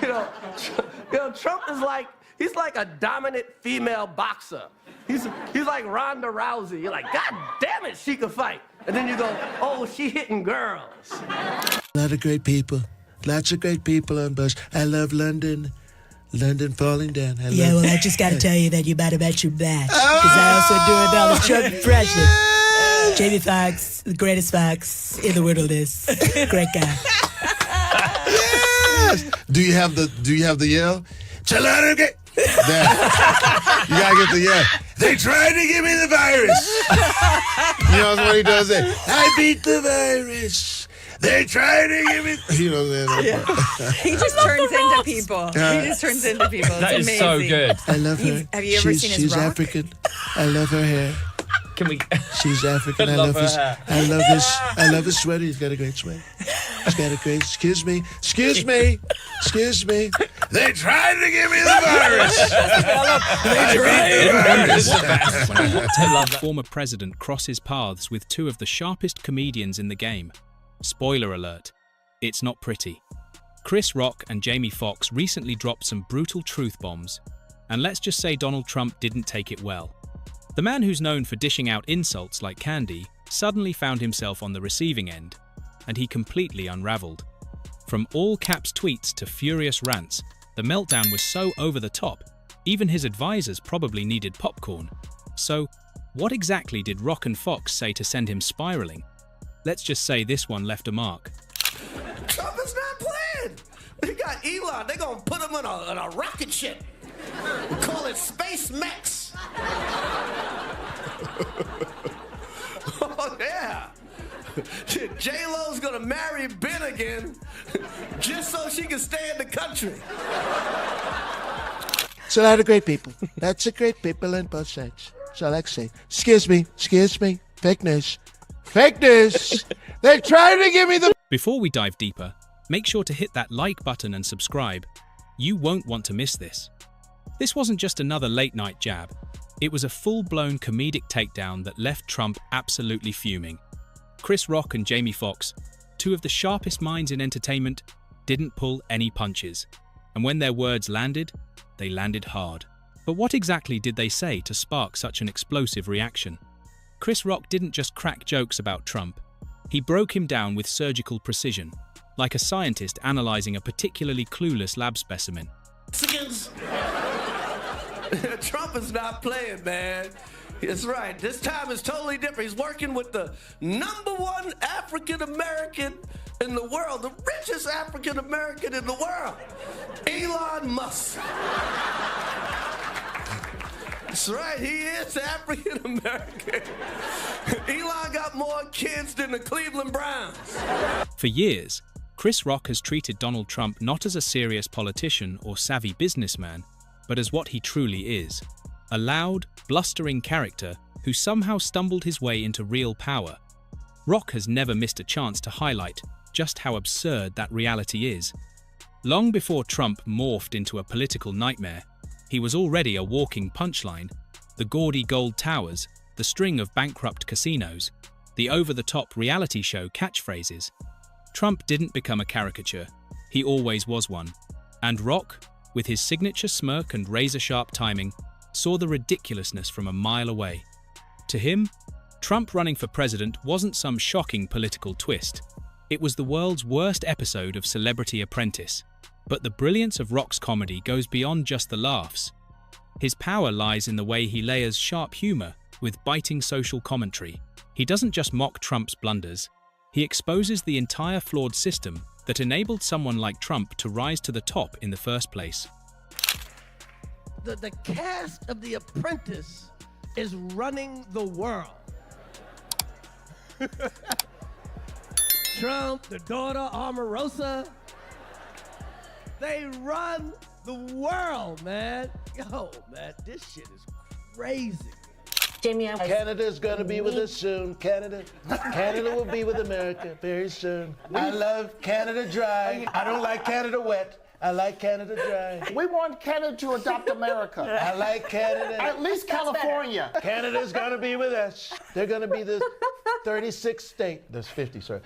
you know, Trump is like, he's like a dominant female boxer. He's like Ronda Rousey. You're like, God damn it, she can fight. And then you go, oh, she hitting girls. A lot of great people. Lots of great people on bus. I love London. London falling down. I just got to tell you that you better bet your batch. Because I also do a Donald Trump impression. Jamie Foxx, the greatest Fox in the wilderness. Great guy. Yes. Do you have the yell? You gotta get the yell. They tried to give me the virus. You know what he does there? I beat the virus. They tried to give me. You know that. Yeah. He just turns into people. He just turns into people. It's that is amazing. so good. I love her. Have you ever seen his She's rock? African. I love her hair. Can we? She's African. I love his. I love his sweater. He's got a great sweater. He's got a great. Excuse me. They tried to give me the virus. I love that. Former president crosses paths with two of the sharpest comedians in the game. Spoiler alert: it's not pretty. Chris Rock and Jamie Foxx recently dropped some brutal truth bombs, and let's just say Donald Trump didn't take it well. The man who's known for dishing out insults like candy suddenly found himself on the receiving end, and he completely unraveled. From all-caps tweets to furious rants, the meltdown was so over the top, even his advisors probably needed popcorn. So, what exactly did Rock and Fox say to send him spiraling? Let's just say this one left a mark. Trump is not playing. They got Elon. They're going to put him on a rocket ship. We call it Space Mex. Oh, yeah. J-Lo's going to marry Ben again just so she can stay in the country. It's a lot of great people. Lots of great people on both sides. That's all I can say. Excuse me. Fake news. They're trying to give me the... Before we dive deeper, make sure to hit that like button and subscribe. You won't want to miss this. This wasn't just another late-night jab. It was a full-blown comedic takedown that left Trump absolutely fuming. Chris Rock and Jamie Foxx, two of the sharpest minds in entertainment, didn't pull any punches. And when their words landed, they landed hard. But what exactly did they say to spark such an explosive reaction? Chris Rock didn't just crack jokes about Trump. He broke him down with surgical precision, like a scientist analyzing a particularly clueless lab specimen. Trump is not playing, man. That's right. This time is totally different. He's working with the #1 African-American in the world, the richest African-American in the world, Elon Musk. That's right, he is African-American. Elon got more kids than the Cleveland Browns. For years, Chris Rock has treated Donald Trump not as a serious politician or savvy businessman, but as what he truly is, a loud, blustering character who somehow stumbled his way into real power. Rock has never missed a chance to highlight just how absurd that reality is. Long before Trump morphed into a political nightmare, he was already a walking punchline. The gaudy gold towers, the string of bankrupt casinos, the over-the-top reality show catchphrases. Trump didn't become a caricature, he always was one. And Rock, with his signature smirk and razor-sharp timing, saw the ridiculousness from a mile away. To him, Trump running for president wasn't some shocking political twist. It was the world's worst episode of Celebrity Apprentice. But the brilliance of Rock's comedy goes beyond just the laughs. His power lies in the way he layers sharp humor with biting social commentary. He doesn't just mock Trump's blunders, he exposes the entire flawed system that enabled someone like Trump to rise to the top in the first place. The cast of The Apprentice is running the world. Trump, the daughter, Omarosa, they run the world, man. Yo, man, this shit is crazy. Jamie, Canada's gonna be with us soon. Canada will be with America very soon. I love Canada dry. I don't like Canada wet. I like Canada Dry. We want Canada to adopt America. I like Canada. At least California. Canada's gonna be with us. They're gonna be the 36th state. There's 50, sorry.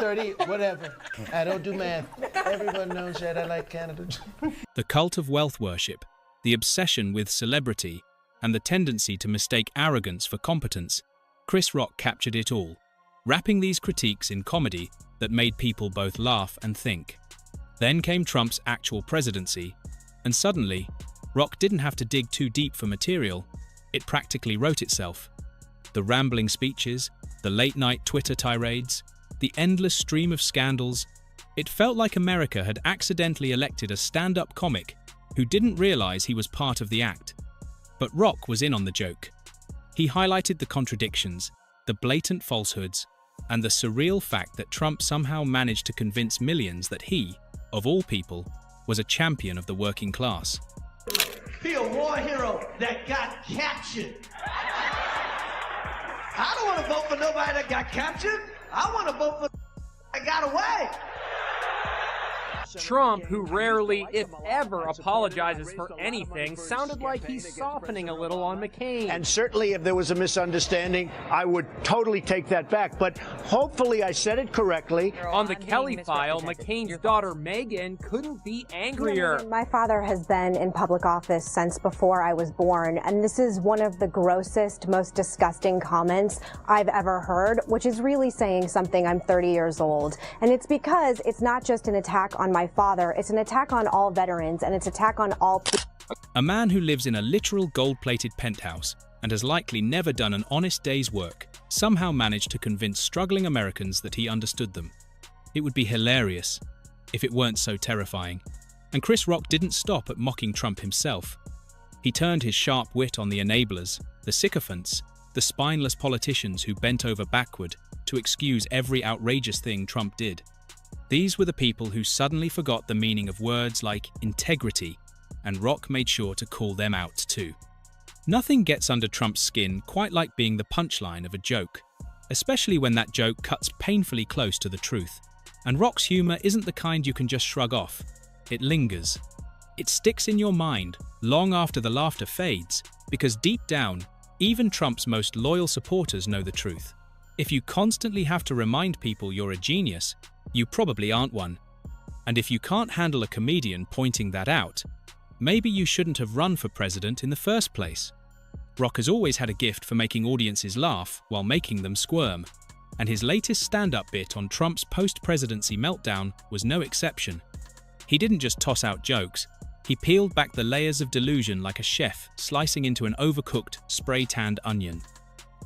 30, whatever. I don't do math. Everyone knows that I like Canada. The cult of wealth worship, the obsession with celebrity, and the tendency to mistake arrogance for competence, Chris Rock captured it all, wrapping these critiques in comedy that made people both laugh and think. Then came Trump's actual presidency, and suddenly, Rock didn't have to dig too deep for material. It practically wrote itself. The rambling speeches, the late-night Twitter tirades, the endless stream of scandals. It felt like America had accidentally elected a stand-up comic who didn't realize he was part of the act. But Rock was in on the joke. He highlighted the contradictions, the blatant falsehoods, and the surreal fact that Trump somehow managed to convince millions that he, of all people, was a champion of the working class. He a war hero that got captured. I don't want to vote for nobody that got captured. I want to vote for that got away. Trump, who rarely, if ever, apologizes for anything, sounded like he's softening a little on McCain. And certainly if there was a misunderstanding, I would totally take that back. But hopefully I said it correctly. On the Kelly file, McCain's daughter Meghan couldn't be angrier. My father has been in public office since before I was born, and this is one of the grossest, most disgusting comments I've ever heard, which is really saying something. I'm 30 years old. And it's because it's not just an attack on my father, it's an attack on all veterans, and it's an attack on all people. A man who lives in a literal gold-plated penthouse and has likely never done an honest day's work somehow managed to convince struggling Americans that he understood them. It would be hilarious if it weren't so terrifying. And Chris Rock didn't stop at mocking Trump himself. He turned his sharp wit on the enablers, the sycophants, the spineless politicians who bent over backward to excuse every outrageous thing Trump did. These were the people who suddenly forgot the meaning of words like integrity, and Rock made sure to call them out too. Nothing gets under Trump's skin quite like being the punchline of a joke, especially when that joke cuts painfully close to the truth. And Rock's humor isn't the kind you can just shrug off. It lingers. It sticks in your mind long after the laughter fades, because deep down, even Trump's most loyal supporters know the truth. If you constantly have to remind people you're a genius, you probably aren't one. And if you can't handle a comedian pointing that out, maybe you shouldn't have run for president in the first place. Rock has always had a gift for making audiences laugh while making them squirm, and his latest stand-up bit on Trump's post-presidency meltdown was no exception. He didn't just toss out jokes, he peeled back the layers of delusion like a chef slicing into an overcooked, spray-tanned onion.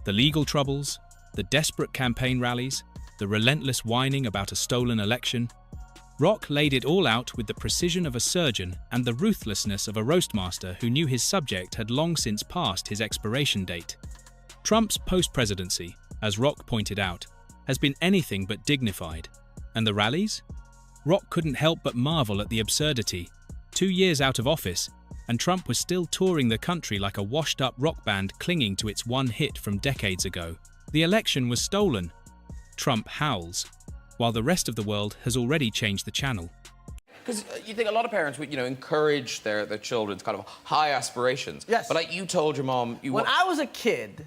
The legal troubles, the desperate campaign rallies, the relentless whining about a stolen election. Rock laid it all out with the precision of a surgeon and the ruthlessness of a roastmaster who knew his subject had long since passed his expiration date. Trump's post-presidency, as Rock pointed out, has been anything but dignified. And the rallies? Rock couldn't help but marvel at the absurdity. 2 years out of office, and Trump was still touring the country like a washed-up rock band clinging to its one hit from decades ago. The election was stolen. Trump howls, while the rest of the world has already changed the channel. Because you think a lot of parents would, encourage their children's kind of high aspirations. Yes. But like you told your mom, When I was a kid,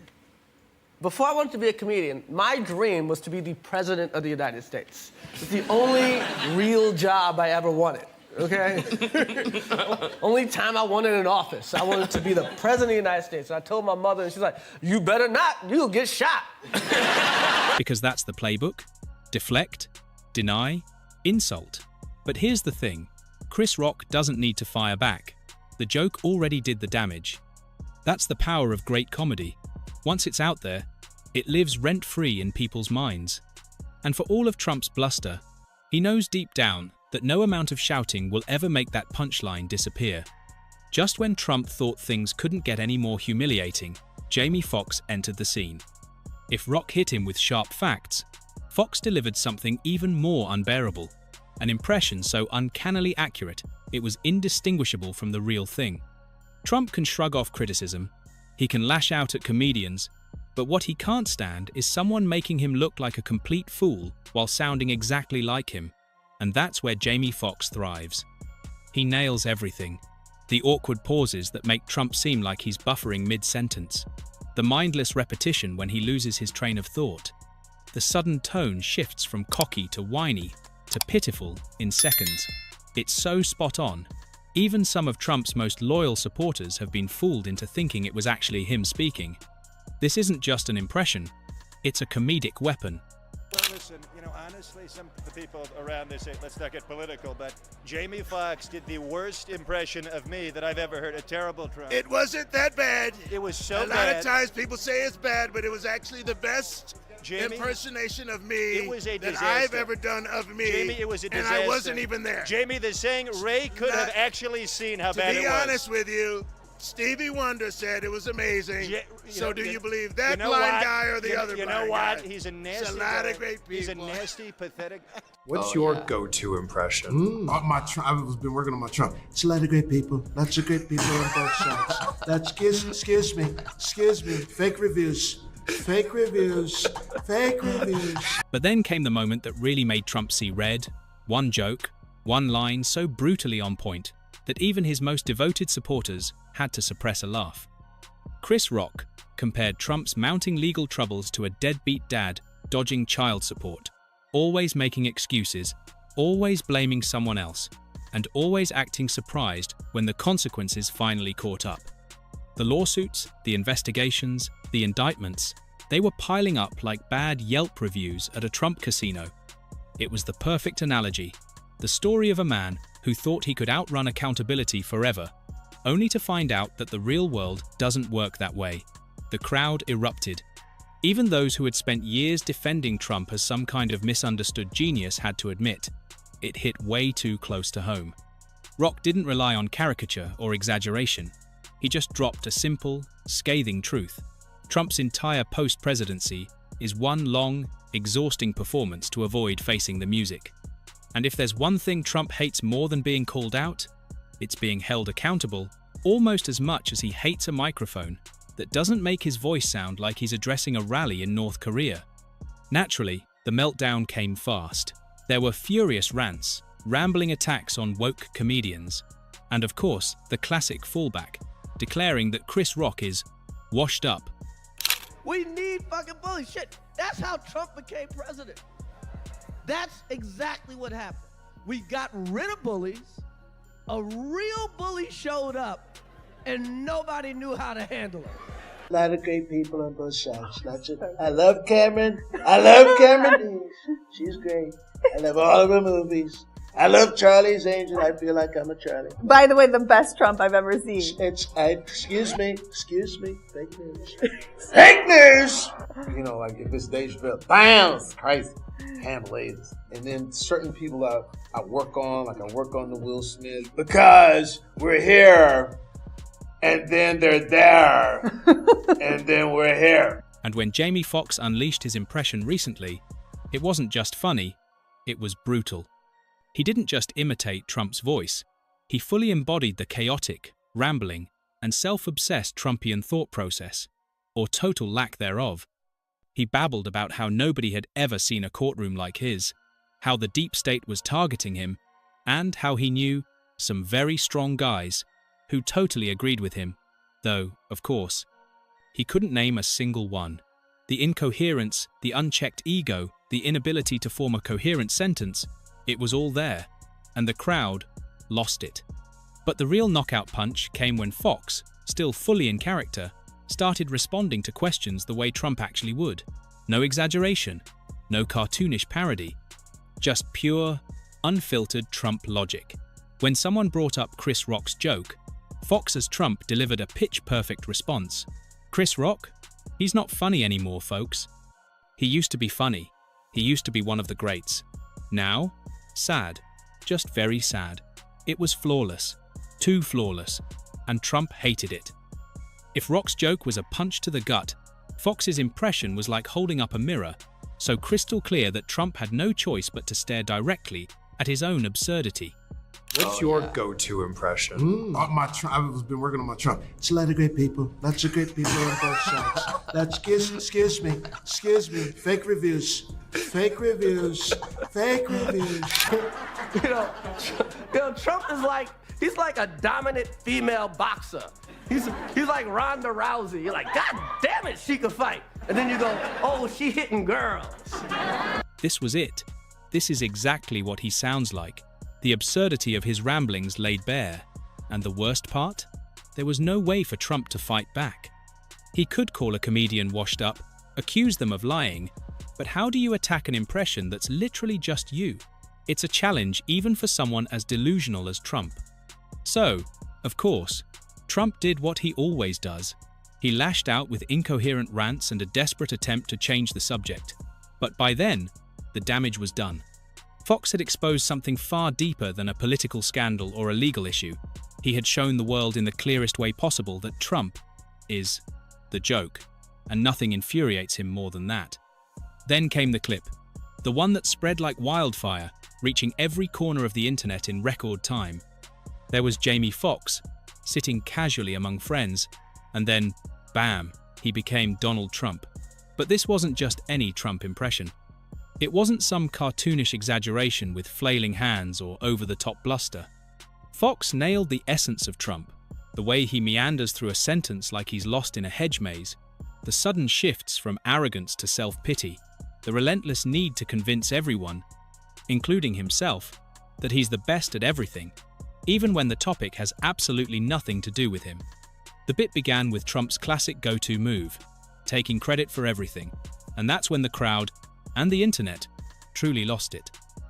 before I wanted to be a comedian, my dream was to be the president of the United States. It's the only real job I ever wanted. Okay? Only time I wanted an office. I wanted to be the president of the United States. And I told my mother, and she's like, you better not, you'll get shot. Because that's the playbook. Deflect, deny, insult. But here's the thing. Chris Rock doesn't need to fire back. The joke already did the damage. That's the power of great comedy. Once it's out there, it lives rent-free in people's minds. And for all of Trump's bluster, he knows deep down that no amount of shouting will ever make that punchline disappear. Just when Trump thought things couldn't get any more humiliating, Jamie Foxx entered the scene. If Rock hit him with sharp facts, Foxx delivered something even more unbearable. An impression so uncannily accurate, it was indistinguishable from the real thing. Trump can shrug off criticism, he can lash out at comedians, but what he can't stand is someone making him look like a complete fool while sounding exactly like him. And that's where Jamie Foxx thrives. He nails everything. The awkward pauses that make Trump seem like he's buffering mid-sentence. The mindless repetition when he loses his train of thought. The sudden tone shifts from cocky to whiny to pitiful in seconds. It's so spot on. Even some of Trump's most loyal supporters have been fooled into thinking it was actually him speaking. This isn't just an impression, it's a comedic weapon. Well, listen, honestly, some of the people around this say, let's not get political, but Jamie Foxx did the worst impression of me that I've ever heard. A terrible Trump. It wasn't that bad. It was so bad. A lot of times people say it's bad, but it was actually the best Jamie, impersonation of me that I've ever done of me. Jamie, it was a disaster. And I wasn't even there. Jamie, the saying Ray could have actually seen how bad it was. To be honest with you, Stevie Wonder said it was amazing. So do you believe that blind guy or the other blind guy? You know what? He's a nasty There's a lot of great people. He's a nasty, pathetic. What's your go-to impression? I've been working on my Trump. It's a lot of great people. Lots of great people on both sides. That's excuse me. Fake reviews. Fake reviews. But then came the moment that really made Trump see red. One joke, one line so brutally on point that even his most devoted supporters had to suppress a laugh. Chris Rock compared Trump's mounting legal troubles to a deadbeat dad dodging child support, always making excuses, always blaming someone else, and always acting surprised when the consequences finally caught up. The lawsuits, the investigations, the indictments, they were piling up like bad Yelp reviews at a Trump casino. It was the perfect analogy, the story of a man who thought he could outrun accountability forever, only to find out that the real world doesn't work that way. The crowd erupted. Even those who had spent years defending Trump as some kind of misunderstood genius had to admit, it hit way too close to home. Rock didn't rely on caricature or exaggeration. He just dropped a simple, scathing truth. Trump's entire post-presidency is one long, exhausting performance to avoid facing the music. And if there's one thing Trump hates more than being called out, it's being held accountable almost as much as he hates a microphone that doesn't make his voice sound like he's addressing a rally in North Korea. Naturally, the meltdown came fast. There were furious rants, rambling attacks on woke comedians, and of course, the classic fallback, declaring that Chris Rock is washed up. We need fucking bullies. Shit, that's how Trump became president. That's exactly what happened. We got rid of bullies, a real bully showed up, and nobody knew how to handle it. A lot of great people on both sides. I love Cameron. She's great. I love all of her movies. I love Charlie's Angel. I feel like I'm a Charlie. By the way, the best Trump I've ever seen. Excuse me. Fake news. Fake news! Like if it's Dave Chappelle, bam, it's crazy. Can't believe this. And then certain people I work on, like I work on the Will Smith. Because we're here, and then they're there, and then we're here. And when Jamie Foxx unleashed his impression recently, it wasn't just funny, it was brutal. He didn't just imitate Trump's voice, he fully embodied the chaotic, rambling, and self-obsessed Trumpian thought process, or total lack thereof. He babbled about how nobody had ever seen a courtroom like his, how the deep state was targeting him, and how he knew some very strong guys who totally agreed with him, though, of course, he couldn't name a single one. The incoherence, the unchecked ego, the inability to form a coherent sentence, it was all there, and the crowd lost it. But the real knockout punch came when Foxx, still fully in character, started responding to questions the way Trump actually would. No exaggeration, no cartoonish parody, just pure, unfiltered Trump logic. When someone brought up Chris Rock's joke, Foxx as Trump delivered a pitch-perfect response. Chris Rock? He's not funny anymore, folks. He used to be funny. He used to be one of the greats. Now, sad. Just very sad. It was flawless. Too flawless. And Trump hated it. If Rock's joke was a punch to the gut, Foxx's impression was like holding up a mirror, so crystal clear that Trump had no choice but to stare directly at his own absurdity. What's your go-to impression? I've been working on my Trump. It's a lot of great people. Lots of great people on both sides. Excuse me. Fake reviews. Trump is he's like a dominant female boxer. He's like Ronda Rousey. You're like, God damn it, she could fight. And then you go, oh, she hitting girls. This was it. This is exactly what he sounds like. The absurdity of his ramblings laid bare. And the worst part? There was no way for Trump to fight back. He could call a comedian washed up, accuse them of lying, but how do you attack an impression that's literally just you? It's a challenge even for someone as delusional as Trump. So, of course, Trump did what he always does. He lashed out with incoherent rants and a desperate attempt to change the subject. But by then, the damage was done. Fox had exposed something far deeper than a political scandal or a legal issue. He had shown the world in the clearest way possible that Trump is the joke, and nothing infuriates him more than that. Then came the clip, the one that spread like wildfire, reaching every corner of the internet in record time. There was Jamie Foxx, sitting casually among friends, and then, bam, he became Donald Trump. But this wasn't just any Trump impression. It wasn't some cartoonish exaggeration with flailing hands or over-the-top bluster. Foxx nailed the essence of Trump, the way he meanders through a sentence like he's lost in a hedge maze, the sudden shifts from arrogance to self-pity, the relentless need to convince everyone, including himself, that he's the best at everything, even when the topic has absolutely nothing to do with him. The bit began with Trump's classic go-to move, taking credit for everything, and that's when the crowd, and the internet, truly lost it.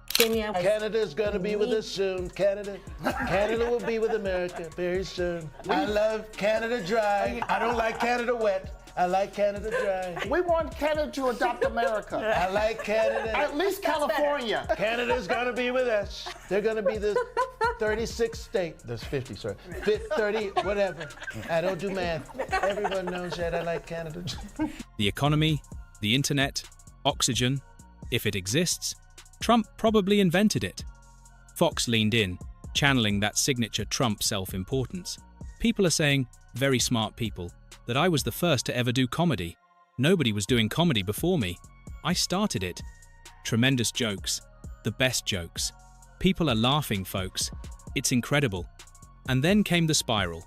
Canada's gonna be with us soon. Canada will be with America very soon. I love Canada dry. I don't like Canada wet. I like Canada dry. We want Canada to adopt America. I like Canada. At least California. Canada's gonna be with us. They're gonna be the 36th state. There's 50, sorry. 30, whatever. I don't do math. Everyone knows that I like Canada. The economy, the internet, oxygen, if it exists, Trump probably invented it. Fox leaned in, channeling that signature Trump self-importance. People are saying, very smart people, that I was the first to ever do comedy. Nobody was doing comedy before me. I started it. Tremendous jokes. The best jokes. People are laughing, folks. It's incredible. And then came the spiral.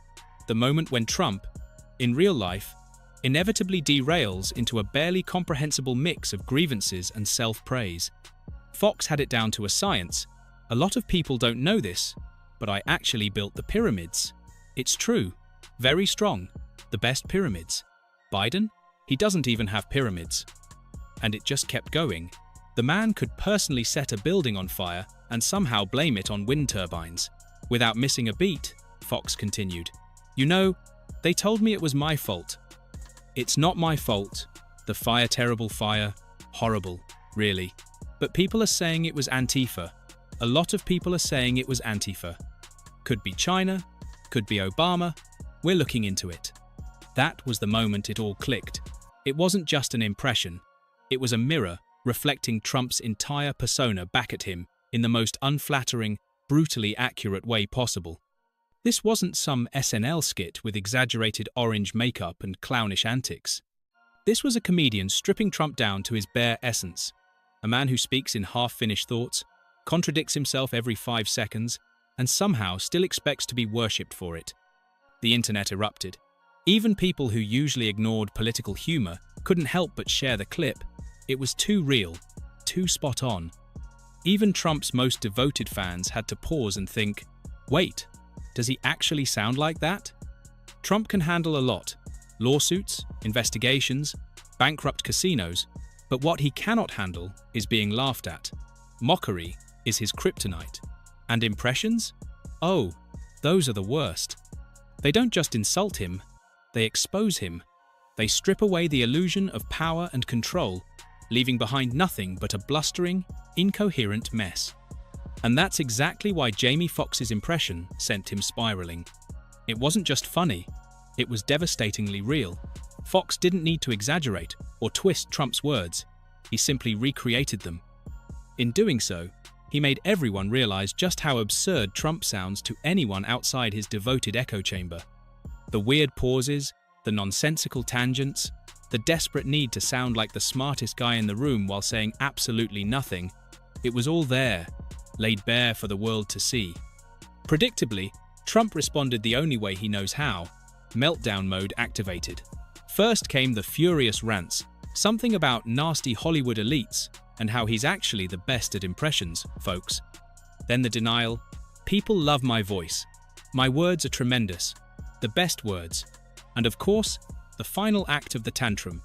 The moment when Trump, in real life, inevitably derails into a barely comprehensible mix of grievances and self-praise. Fox had it down to a science. A lot of people don't know this, but I actually built the pyramids. It's true. Very strong. The best pyramids. Biden? He doesn't even have pyramids. And it just kept going. The man could personally set a building on fire and somehow blame it on wind turbines. Without missing a beat, Fox continued. You know, they told me it was my fault. It's not my fault. The fire, terrible fire. Horrible, really. But people are saying it was Antifa. A lot of people are saying it was Antifa. Could be China, could be Obama. We're looking into it. That was the moment it all clicked. It wasn't just an impression. It was a mirror reflecting Trump's entire persona back at him in the most unflattering, brutally accurate way possible. This wasn't some SNL skit with exaggerated orange makeup and clownish antics. This was a comedian stripping Trump down to his bare essence. A man who speaks in half-finished thoughts, contradicts himself every 5 seconds, and somehow still expects to be worshipped for it. The internet erupted. Even people who usually ignored political humor couldn't help but share the clip. It was too real, too spot on. Even Trump's most devoted fans had to pause and think, wait, does he actually sound like that? Trump can handle a lot. Lawsuits, investigations, bankrupt casinos. But what he cannot handle is being laughed at. Mockery is his kryptonite. And impressions? Oh, those are the worst. They don't just insult him, they expose him. They strip away the illusion of power and control, leaving behind nothing but a blustering, incoherent mess. And that's exactly why Jamie Foxx's impression sent him spiraling. It wasn't just funny, it was devastatingly real. Foxx didn't need to exaggerate or twist Trump's words. He simply recreated them. In doing so, he made everyone realize just how absurd Trump sounds to anyone outside his devoted echo chamber. The weird pauses, the nonsensical tangents, the desperate need to sound like the smartest guy in the room while saying absolutely nothing, it was all there, laid bare for the world to see. Predictably, Trump responded the only way he knows how, meltdown mode activated. First came the furious rants, something about nasty Hollywood elites and how he's actually the best at impressions, folks. Then the denial, people love my voice. My words are tremendous, the best words. And of course, the final act of the tantrum,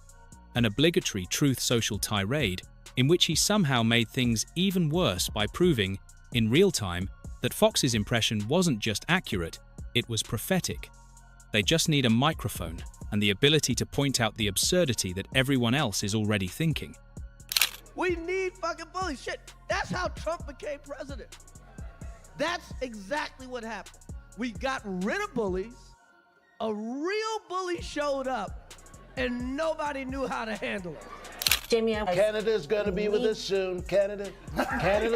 an obligatory truth social tirade in which he somehow made things even worse by proving, in real time, that Fox's impression wasn't just accurate, it was prophetic. They just need a microphone and the ability to point out the absurdity that everyone else is already thinking. We need fucking bullies. Shit, that's how Trump became president. That's exactly what happened. We got rid of bullies, a real bully showed up, and nobody knew how to handle it. Jamie, Canada's gonna be with us soon. Canada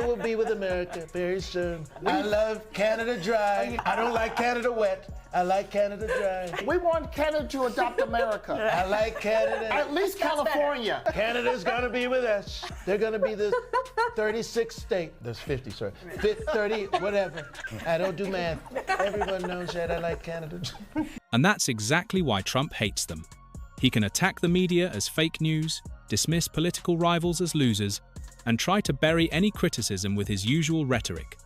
will be with America very soon. I love Canada dry. I don't like Canada wet. I like Canada dry. We want Canada to adopt America. I like Canada. At least California. Canada's gonna be with us. They're gonna be the 36th state. There's 50, sorry. 30, whatever. I don't do math. Everyone knows that I like Canada. And that's exactly why Trump hates them. He can attack the media as fake news, dismiss political rivals as losers, and try to bury any criticism with his usual rhetoric.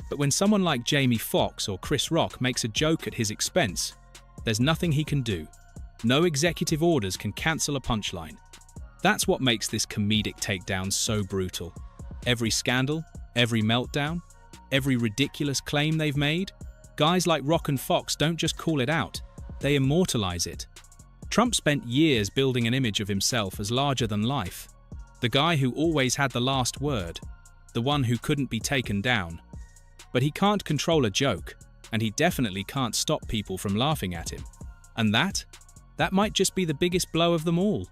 But when someone like Jamie Foxx or Chris Rock makes a joke at his expense, there's nothing he can do. No executive orders can cancel a punchline. That's what makes this comedic takedown so brutal. Every scandal, every meltdown, every ridiculous claim they've made, guys like Rock and Foxx don't just call it out, they immortalize it. Trump spent years building an image of himself as larger than life, the guy who always had the last word, the one who couldn't be taken down. But he can't control a joke, and he definitely can't stop people from laughing at him. And that might just be the biggest blow of them all.